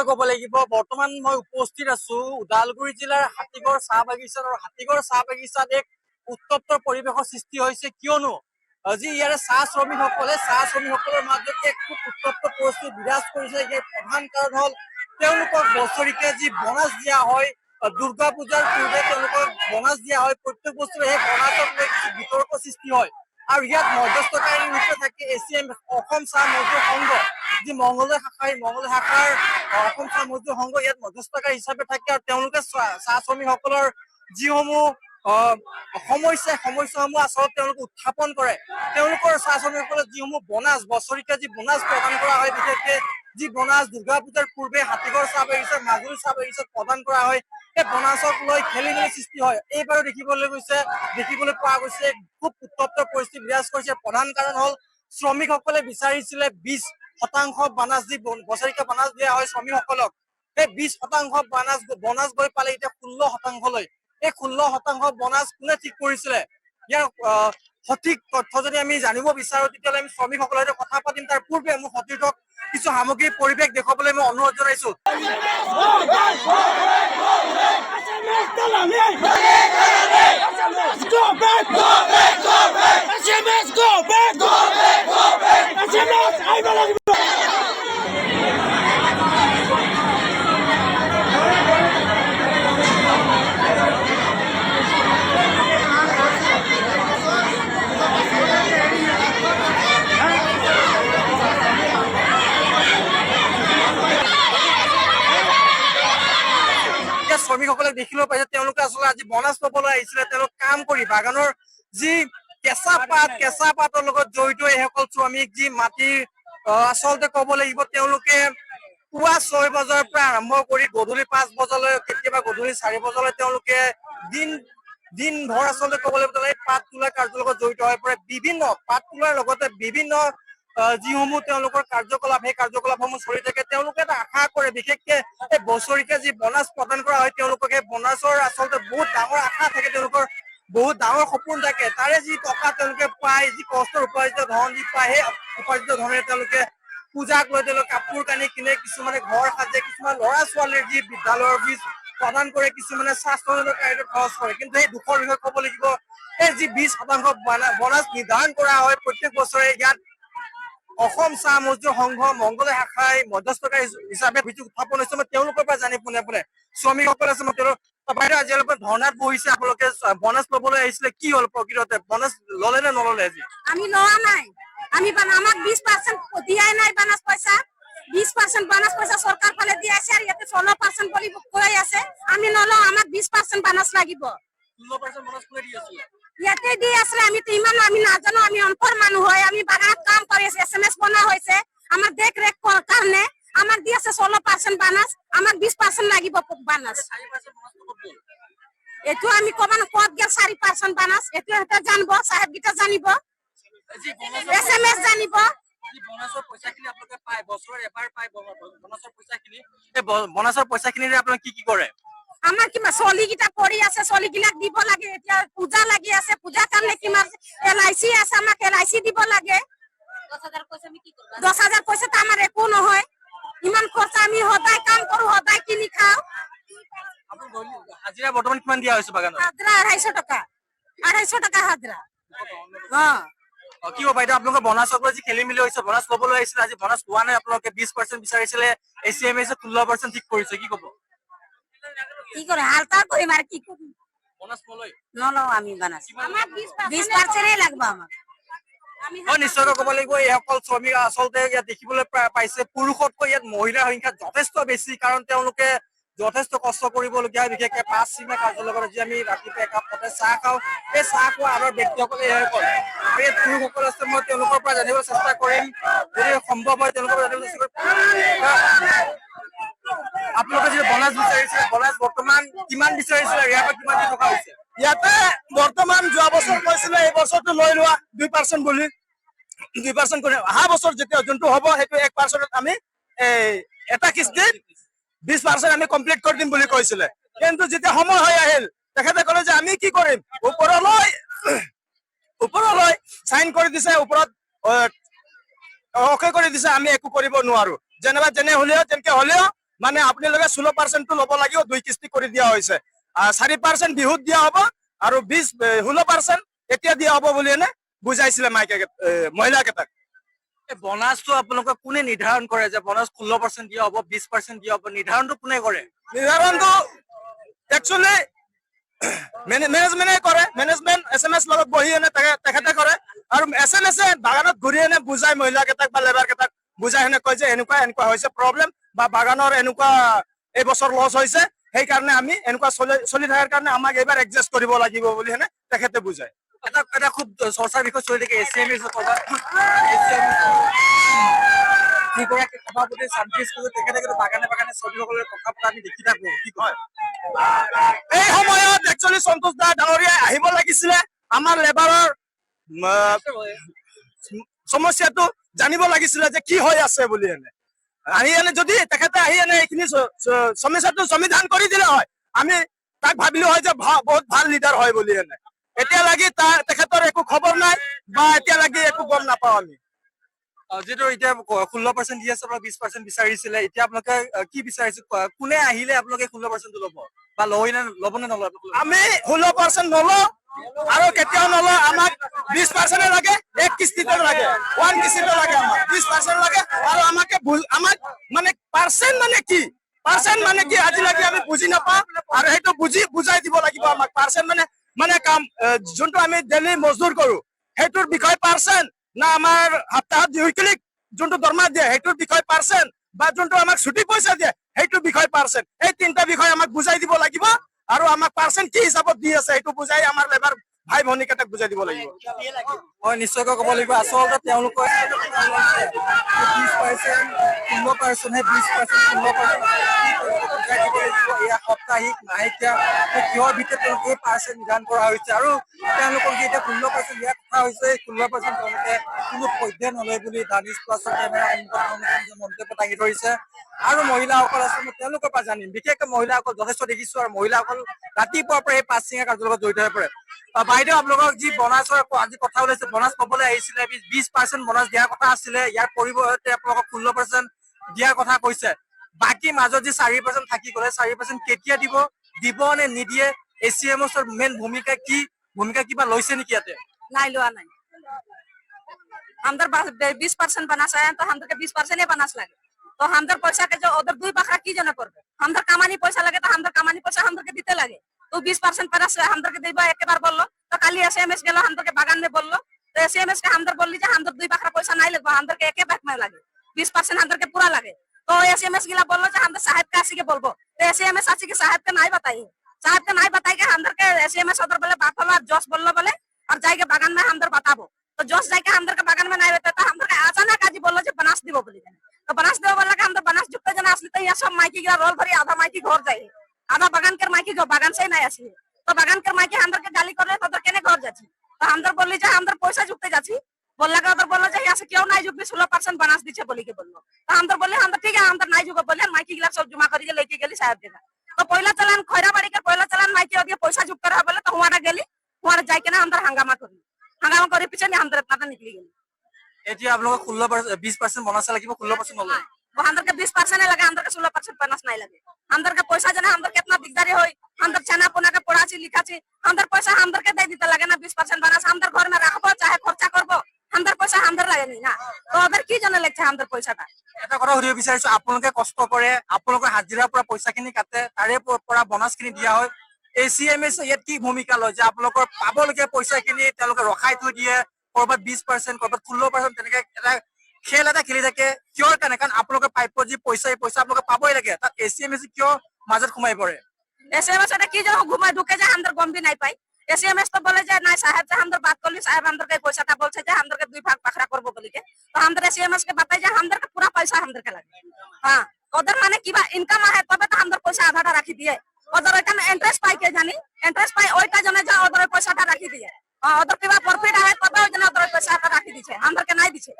ক'ব লাগিব বৰ্তমান মই উপস্থিত আছো ওদালগুৰি জিলাৰ হাতীগড় চাহ বাগিচাত আৰু হাতীগড় চাহ বাগিচাত এক উত্তপ্ত পৰিৱেশৰ সৃষ্টি হৈছে কিয়নো আজি ইয়াৰে চাহ শ্ৰমিকসকলৰ মাজত এক খুব উত্তপ্ত পৰিস্থিতি বিৰাজ কৰিছে। ইয়াৰ প্ৰধান কাৰণ হ'ল তেওঁলোকক বছৰিকীয়া যি বনাছ দিয়া হয় দুৰ্গা পূজাৰ পূৰ্বে তেওঁলোকক বনাছ দিয়া হয় প্ৰত্যেক বছৰে সেই বনাছক লৈ কিছু বিতৰ্ক সৃষ্টি হয় আৰু ইয়াত মধ্যস্থতাকাৰী ৰূপে থাকে ACM অসম চাহ মজদুৰ সংঘ যি মংগলদৈ শাখাৰ অসম চাহ মজদুৰ সংঘ ইয়াত মধ্যস্থতাকাৰী হিচাপে থাকে আৰু তেওঁলোকে চাহ শ্ৰমিকসকলৰ যিসমূহ সমস্যাসমূহ আচলতে তেওঁলোকে উত্থাপন কৰে। তেওঁলোকৰ চাহ শ্ৰমিকসকলৰ যিসমূহ বনাছ বছৰিকীয়া যি বনাছ প্ৰদান কৰা হয় বিশেষকে যি বনাছ দুৰ্গা পূজাৰ পূৰ্বে হাতীগড় চাহ বাগিচা মাজুলী চাহ বাগিচাত প্ৰদান কৰা হয় সেই বনাছক লৈ খেলি মেলি সৃষ্টি হয়। এইবাৰো দেখিবলৈ পোৱা গৈছে খুব উত্তপ্ত পৰিস্থিতি বিৰাজ কৰিছে। প্ৰধান কাৰণ হ'ল শ্ৰমিকসকলে বিচাৰিছিলে 20% বনাছ যি বছৰিকীয়া বনাছ দিয়া হয় শ্ৰমিকসকলক সেই 20% বনাছ গৈ পালে এতিয়া 16%লৈ এই 16% বনাছ কোনে ঠিক কৰিছিলে ইয়াৰ সঠিক তথ্য যদি আমি জানিব বিচাৰো তেতিয়াহ'লে আমি শ্ৰমিকসকলৰ সৈতে কথা পাতিম। তাৰ পূৰ্বে মোৰ সতীৰ্থক কিছু সামগ্ৰিক পৰিৱেশ দেখুৱাবলৈ মই অনুৰোধ জনাইছো। শ্ৰমিকসকলে দেখিব পাইছে তেওঁলোকে আচলতে আজি বনাছ পাবলৈ আহিছিলে। তেওঁলোক কাম কৰি বাগানৰ যি কেঁচা পাতৰ লগত জড়িত এইসকল শ্ৰমিক যি মাটিৰ আচলতে ক'ব লাগিব তেওঁলোকে পুৱা 6 বজাৰ পৰা আৰম্ভ কৰি গধূলি 5 বজালৈ কেতিয়াবা গধূলি 4 বজালৈ তেওঁলোকে দিন ভৰ আচলতে ক'ব লাগিব পাত তোলা কাৰ্যৰ লগত জড়িত হৈ পৰে। বিভিন্ন পাত তোলাৰ লগতে বিভিন্ন যিসমূহ তেওঁলোকৰ কাৰ্যকলাপ সেই কাৰ্যকলাপসমূহ চলি থাকে। তেওঁলোকে এটা আশা কৰে বিশেষকে এই বছৰিকীয়া যি বনাছ প্ৰদান কৰা হয় তেওঁলোকক এই বনাছৰ আচলতে বহুত ডাঙৰ আশা থাকে, তেওঁলোকৰ বহুত ডাঙৰ সপোন থাকে। তাৰে যি টকা তেওঁলোকে পায় যি কষ্টৰ উপাৰ্জিত ধন যি পায় সেই উপাৰ্জিত ধনেৰে তেওঁলোকে পূজাক লৈ তেওঁলোকে কাপোৰ কানি কিনে, কিছুমানে ঘৰ সাজে, কিছুমান ল'ৰা ছোৱালীৰ যি বিদ্যালয়ৰ ফিজ প্ৰদান কৰে, কিছুমানে স্বাস্থ্যজনিত কাৰ্যত খৰচ কৰে। কিন্তু সেই দুখৰ বিষয়ে ক'ব লাগিব এই যি 20% বনাছ নিৰ্ধাৰণ কৰা হয় প্ৰত্যেক বছৰে ইয়াত অসম চাহ মজদুৰ সংঘ মংগলদৈ শাখাই মধ্যস্থতাকাৰী হিচাপে অভিযোগ উত্থাপন হৈছে। মই তেওঁলোকৰ পৰা জানি পোনে শ্ৰমিকসকল আছে মই বাইদেউ আজিলৈকে ধৰ্ণাত বহিছে আপোনালোকে বনাছ ল'বলৈ আহিছিলে কি হ'ল প্ৰকৃততে বনাছ ল'লে নে নল'লে? আজি আমি লোৱা নাই, আমাক 20% দিয়াই নাই বনাছ পইচা। 20% বনাছ পইচা চৰকাৰ ফালে দি আছে আৰু ইয়াতে 16% বুলি কৈ আছে। আমি নলওঁ, আমাক 20% বনাছ লাগিব। 16% বনাছ কোনে দি আছিলে? ইয়াতে দি আছিলে। আমি নাজানো, আমি অনপঢ় মানুহ হয়। আমি বাগানত কাম কৰি আছো, SMS বনা হৈছে আমাৰ দেখ ৰেখ কাৰণে। আমাক দি আছে 16% বনাছ, আমাক 20% লাগিব বনাছ। এইটো আমি ক'ব ন ক'ত গেল 4% বনাছ এইটো সিহঁতে জানিব, সাহেব গিটা জানিব, SMS জানিব। বনাছৰ পইচাখিনি আপোনালোকে পায় বছৰৰ এবাৰ পায় বনাছৰ পইচাখিনি এই বনাছৰ পইচাখিনিৰে আপোনালোকে কি কৰে? আমাৰ কিমান চলিকেইটা পৰি আছে, চলিগিলাক দিব লাগে। এতিয়া পূজা লাগি আছে, পূজাৰ কাৰণে কিমান LIC আছে, আমাক LIC দিব লাগে। 10,000 পইচাটো আমাৰ একো নহয়। ইমান খৰচা, আমি সদায় কাম কৰো, সদায় কিনি খাওঁ। হাজিৰা বৰ্তমান কিমান দিয়া হৈছে বাগানত? হাজিৰা 250 টকা, 250 টকা হাজিৰা। কি হ'ব বাইদেউ আপোনালোকৰ বনাছক লৈ যি খেলি মেলি হৈছে, বনাছ ল'বলৈ আহিছিলে আজি বনাছ পোৱা নাই, আপোনালোকে 20% বিচাৰিছিলে, ACM 16% ঠিক কৰিছে, কি ক'ব? কি কৰে হালতা কৰিম আৰু কি কৰিম? বনাছ নলওঁ আমি বনাছ, আমাক 20% লাগিব আমাক। নিশ্চয়কৈ ক'ব লাগিব এইসকল শ্ৰমিক আচলতে ইয়াত দেখিবলৈ পাইছে পুৰুষতকৈ ইয়াত মহিলাৰ সংখ্যা যথেষ্ট বেছি, কাৰণ তেওঁলোকে যথেষ্ট কষ্ট কৰিবলগীয়া হয়। বিশেষকে 5 চিমা কাৰ্যৰ লগত যি আমি ৰাতিপুৱা একাপ তাতে চাহ খাওঁ, এই চাহ খোৱা আনৰ ব্যক্তিসকলে এইসকল আৰু এই পুৰুষসকল আছে। মই তেওঁলোকৰ পৰা জানিব চেষ্টা কৰিম, যদি সম্ভৱ হয় তেওঁলোকৰ পৰা জানিব চেষ্টা কৰিম। আপোনালোকে যদি বনাছ বিচাৰিছিলে, বনাছ বৰ্তমান কিমান বিচাৰিছিলে, ইয়াৰ পৰা কিমান দি থকা হৈছে? ইয়াতে বৰ্তমান যোৱা বছৰ কৈছিলে এই বছৰটো লৈ লোৱা 2% বুলি, 2% কৰি অহা বছৰ যেতিয়া যোনটো হ'ব সেইটো 1%ত আমি এটা কিস্তিত 20% আমি কমপ্লিট কৰি দিম বুলি কৈছিলে। কিন্তু যেতিয়া সময় হৈ আহিল তেখেতে ক'লে যে আমি কি কৰিম, ওপৰলৈ চাইন কৰি দিছে, ওপৰত অকে কৰি দিছে, আমি একো কৰিব নোৱাৰো। যেনে হ'লেও মানে আপোনালোকে 16% ল'ব লাগিব 2 কিস্তি কৰি দিয়া হৈছে 4% বিহুত দিয়া হ'ব আৰু 16% এতিয়া দিয়া হ'ব বুলি এনে বুজাইছিলে মহিলাকেইটাক এই বনাছটো আপোনালোকে কোনে নিৰ্ধাৰণ কৰে যে বনাছ 16% দিয়া হ'ব 20% দিয়া হ'ব নিৰ্ধাৰণটো কোনে কৰে? নিৰ্ধাৰণটো একচুৱেলি মেনেজমেন্টে কৰে মেনেজমেন্ট SMS লগত বহি এনে তেখেতে কৰে আৰু SMS বাগানত ঘূৰি এনে বুজাই মহিলাকেইটাক বা লেবাৰকেইটাক বুজাই এনে কয় যে এনেকুৱা এনেকুৱা হৈছে প্ৰব্লেম বা বাগানৰ এনেকুৱা এই বছৰ লছ হৈছে সেইকাৰণে আমি এনেকুৱা চলি থকাৰ কাৰণে আমাক এইবাৰ এডজাষ্ট কৰিব লাগিব বুলি হেনে তেখেতে বুজায় এটা খুব চৰ্চাৰ বিষয় চলি থাকে এছিএমএছ যিগৰাকী সভাপতি শান্তি স্কুলত তেখেতে কিন্তু বাগানে বাগানে শ্ৰমিকসকলৰ কথা পতা আমি দেখি থাকো কি কয় এই সময়ত একচুৱেলি সন্তোষ দা ডাঙৰীয়া আহিব লাগিছিলে আমাৰ লেবাৰৰ সমস্যাটো জানিব লাগিছিলে যে কি হৈ আছে বুলি এনে আহি এনে যদি তেখেতে আহি এনে এইখিনি সমস্যাটো সমাধান কৰি দিলে হয় আমি তাক ভাবিলো হয় যে বহুত ভাল লিডাৰ হয় বুলি এনে এতিয়া লাগি তেখেতৰ একো খবৰ নাই বা এতিয়া লাগি একো গম নাপাওঁ আমি যিটো এতিয়া 16% দি আছে আপোনাক 20% বিচাৰিছিলে এতিয়া আপোনালোকে কি বিচাৰিছে কোনে আহিলে আপোনালোকে 16% ল'ব বা ল'ব নে নলয় আমি 16% নলওঁ আৰু কেতিয়াও নলওঁ আমাক 20% লাগে এক কিস্তিতে লাগে 1 কিস্তিতে লাগে আমাক 20% লাগে আৰু আমাক মানে পাৰ্চেন্ট মানে কি আজিলৈকে আমি বুজি নাপাওঁ আৰু সেইটো বুজাই দিব লাগিব আমাক পাৰ্চেন্ট মানে কাম যোনটো আমি ডেইলি মজদুৰ কৰো সেইটোৰ বিষয় পাৰ্চেন্ট না আমাৰ সপ্তাহত উইকলিক যোনটো দৰমহা দিয়ে সেইটোৰ বিষয় পাৰ্চেন্ট বা যোনটো আমাক ছুটি পইচা দিয়ে সেইটোৰ বিষয় পাৰ্চেন্ট এই তিনিটা বিষয় আমাক বুজাই দিব লাগিব আৰু আমাক পাৰ্চেন্ট কি হিচাপত দি আছে সেইটো বুজাই আমাৰ লেবাৰ ভাই ভনীকেইটাক বুজাই দিব লাগিব হয় নিশ্চয়কৈ ক'ব লাগিব আচলতে তেওঁলোকৰ 20% সাপ্তাহিক মাহেকীয়া কিহৰ ভিত্তিত তেওঁলোকে এই পাৰ্চেন্ট নিৰ্ধাৰণ কৰা হৈছে আৰু তেওঁলোকক যেতিয়া 16% দিয়াৰ কথা হৈছে 16% তেওঁলোকে কোনো পধ্যে নলয় বুলি দানিছ প্লাছৰ কেমেৰা মন্তব্য দাঙি ধৰিছে আৰু মহিলাসকল আচলতে তেওঁলোকৰ পৰা জানিম বিশেষকৈ মহিলাসকল যথেষ্ট দেখিছো আৰু মহিলাসকল ৰাতিপুৱাৰ পৰা এই পাঁচচিঙা কাৰ্যৰ লগত জড়িত হৈ পৰে বাইদেউ আপোনালোকক যি বনাছৰ আজি কথা ওলাইছে বনাছ পাবলৈ আহিছিলে 20% বনাছ দিয়াৰ কথা আছিলে ইয়াৰ পৰিৱৰ্তে আপোনালোকক 16% দিয়াৰ কথা কৈছে বাকী মাজত যি 4% থাকি গ'লে 4% কেতিয়া দিব নে নিদিয়ে এচিএমছৰ মেইন ভূমিকা কিবা লৈছে নেকি ইয়াতে নাই লোৱা নাই हमदर 20% बनास आया तो हमदर के 20% ही बनास लगे तो हमदर पैसा के जो उधर 2 बखरा की जने करबे हमदर कमानी पैसा लगे तो हमदर कमानी पैसा हमदर के दिते लगे तो 20% परस हमदर के देबा एक बार बोललो तो खाली एसएमएस गेलो हमदर के बागान में बोललो तो एसएमएस के हमदर बोलली जे हमदर 2 बखरा पैसा नहीं लगबा हमदर के एक बैक में लगे 20% हमदर के पूरा लगे तो एसएमएस गिला बोललो जे हमदर साहब का आसी के बोलबो तो एसएमएस आसी के साहब के नहीं बताई के हमदर के एसएमएस उधर बोले बात होलो जोश बोललो बोले और जाके बागान में हमदर बताबो तो जोश जाके हमदर के बागान में नहीं रहता तो हमदर के अचानक आज बोललो जे बनास दिबो बोली तो बनास देबो बोला के हमदर बनास जुटते जना असली तो यहाँ सब माइकी गिरा रोल भरी आधा माइकी घर जाए आधा बागान कर माइकी जो बागान से नहीं असली तो बागान कर माइकी हमदर के गाली कर तो केने घर जाची तो हमदर बोलली जे हमदर पैसा जुटते जाची बोलला के उधर बोललो जे यहाँ से क्यों नहीं जुटबी 16% बनास दीछे बोली के बोललो तो हमदर बोले हमदर ठीक है हमदर नहीं जुटबो बोले माइकी गिला सब जमा करी लेके गेली साहब देगा तो पहला चलान खैरा बाड़ी के पहला चलान माइकी ओदिए पैसा जुट कर बोले तो हुआरा गेली हुआरा जाय के ना हमदर हंगामा करी पीछे नहीं हमदर इतना निकली गेली এতিয়া আপোনালোকক 20% বনাছ লাগিব 16% নলয় वो अंदर के 20% लगे अंदर के 16% बनस नहीं लगे अंदर का पैसा जना अंदर कितना दिकदारी होई अंदर चना पुना के पढ़ाची लिखाची अंदर पैसा अंदर के दे दीते लगे ना 20% बनस अंदर घर में रखबो चाहे खर्चा करबो अंदर पैसा अंदर लगे नहीं ना तो अदर की जने लगছে अंदर पैसाটা এটা কথা সুধিব বিচাৰিছো আপোনালোকে কষ্ট কৰে আপোনালোকৰ হাজিৰাৰ পৰা পইচাখিনি কাটে তাৰে পৰা বনাছখিনি দিয়া হয় এচিএমএছ ইয়াত কি ভূমিকা লয় যে আপোনালোকৰ পাবলগীয়া পইচাখিনি তেওঁলোকে ৰখাই থৈ দিয়ে কৰবাত 20% কৰবাত 16% তেনেকে এটা খেল এটা খেলি থাকে কিয়ৰ কাৰণে কাৰণ আপোনালোকৰ পাইপৰ যি পইচা এই পইচা আপোনালোকে পাবই লাগে তাত এচিএমএছ কিয় মাজত সোমাই পৰে एसएमएस এটা কি জানো ঘুমাই ঢুকে যায় अंदर गम भी नहीं पाई एसएमएस तो बोले जे नहीं साहब से अंदर बात करली साहब अंदर के पैसा ता बोलছে যে अंदर के 2 भाग बखरा करबो बोली के तो अंदर एसएमएस के बताई जे अंदर के पूरा पैसा अंदर के लगे हां उधर माने की बा इनकम है तबे तो अंदर पैसा आधा राखी दिए उधर ओटा में इंटरेस्ट पाई के जानी इंटरेस्ट पाई ओटा जने जा उधर पैसा ता राखी दिए उधर के बा प्रॉफिट है तबे जने उधर पैसा ता राखी दिछे अंदर के नहीं दिछे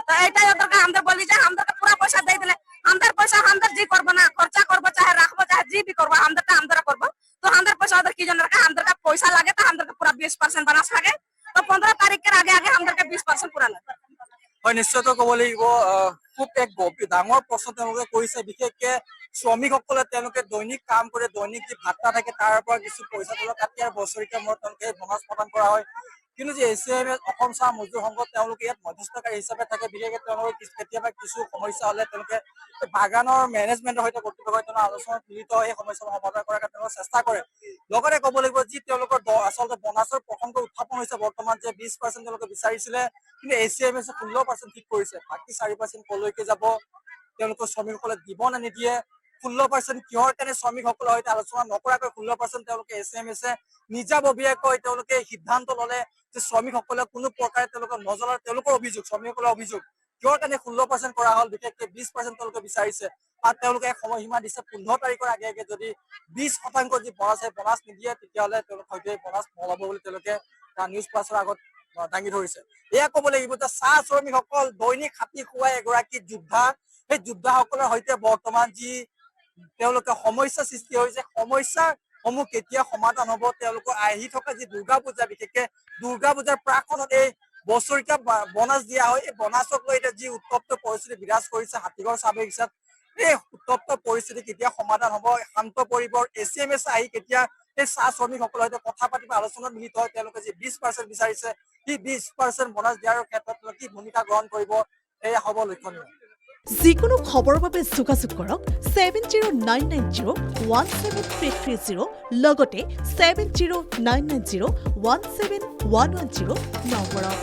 तो एटा उधर के अंदर बोली जे अंदर के पूरा पैसा दे दिले अंदर पैसा अंदर जी करबो ना खर्चा करबो चाहे राखबो चाहे जी भी करबो अंदर का अंदर करबो तो अंदर पैसा उधर की जन रखा अंदर का पैसा लगे तो अंदर का पूरा 20% बनास लगे तो 15 तारीख के आगे आगे अंदर का 20% पूरा लगे হয় নিশ্চয়কৈ ক'ব লাগিব খুব এক ডাঙৰ প্ৰশ্ন তেওঁলোকে কৰিছে। বিশেষকে শ্ৰমিকসকলে তেওঁলোকে দৈনিক কাম কৰে, দৈনিক যি ভাত্তা থাকে তাৰ পৰা কিছু পইচা তেওঁলোকে কাটি আৰু বছৰেকীয়া মূৰত তেওঁলোকে বনাছ প্ৰদান কৰা হয়। কিন্তু যে ACMS অসম চাহ মজদুৰ সংঘ তেওঁলোকে ইয়াত মধ্যস্থকাৰী হিচাপে থাকে। বিশেষকে তেওঁলোকৰ কেতিয়াবা কিছু সমস্যা হলে তেওঁলোকে বাগানৰ মেনেজমেন্টৰ সৈতে কৰ্তৃপক্ষৰ সৈতে আলোচনাত মিলিত হৈ এই সমস্যাবোৰ সমাধান কৰাৰ কাৰণে তেওঁলোকে চেষ্টা কৰে। লগতে ক'ব লাগিব যি তেওঁলোকৰ আচলতে বনাছৰ প্ৰসংগ উত্থাপন হৈছে বৰ্তমান যে 20% তেওঁলোকে বিচাৰিছিলে, কিন্তু ACMS 16% ঠিক কৰিছে। বাকী 4% কলৈকে যাব তেওঁলোকৰ শ্ৰমিকসকলে দিব নে নিদিয়ে, 16% কিহৰ কাৰণে শ্ৰমিকসকলৰ সৈতে আলোচনা নকৰাকৈ 16% তেওঁলোকে ACMS নিজাববীয়াকৈ তেওঁলোকে সিদ্ধান্ত ললে যে শ্ৰমিকসকলে কোনো প্ৰকাৰে তেওঁলোকৰ নজনাৰ তেওঁলোকৰ অভিযোগ, শ্ৰমিকসকলৰ অভিযোগ কিহৰ কাৰণে 16% কৰা হ'ল। বিশেষকে 20% তেওঁলোকে বিচাৰিছে আৰু তেওঁলোকে এক সময়সীমা দিছে 15 তাৰিখৰ আগে আগে যদি 20% যি বনাছ সেই বনাছ নিদিয়ে তেতিয়াহ'লে তেওঁলোক হয়তো বনাছ নল'ব বুলি তেওঁলোকে নিউজ প্লাছৰ আগত দাঙি ধৰিছে। এয়া ক'ব লাগিব যে চাহ শ্ৰমিকসকল দৈনিক খাটি খুৱাই এগৰাকী যোদ্ধা, সেই যোদ্ধাসকলৰ সৈতে বৰ্তমান যি তেওঁলোকে সমস্যা সৃষ্টি হৈছে, সমস্যাসমূহ কেতিয়া সমাধান হ'ব। তেওঁলোকৰ আহি থকা যি দুৰ্গা পূজা, বিশেষকে দুৰ্গা পূজাৰ প্ৰাকখনত এই বছৰেকীয়া বনাছ দিয়া হয়, এই বনাছক লৈ এতিয়া যি উত্তপ্ত পৰিস্থিতি বিৰাজ কৰিছে হাতীগড় চাহ বাগিচাত, এই উত্তপ্ত পৰিস্থিতি কেতিয়া সমাধান হ'ব, শান্ত পৰিবৰ ACMS আহি কেতিয়া এই চাহ শ্ৰমিকসকলৰ সৈতে কথা পাতিব, আলোচনাত মিলিত হয়, তেওঁলোকে যি 20% বিচাৰিছে সেই 20% বনাছ দিয়াৰ ক্ষেত্ৰত কি ভূমিকা গ্ৰহণ কৰিব, এয়া হ'ব লক্ষণীয়। যিকোনো খবৰৰ বাবে যোগাযোগ কৰক 7099017330 লগতে 7099017110 নম্বৰত।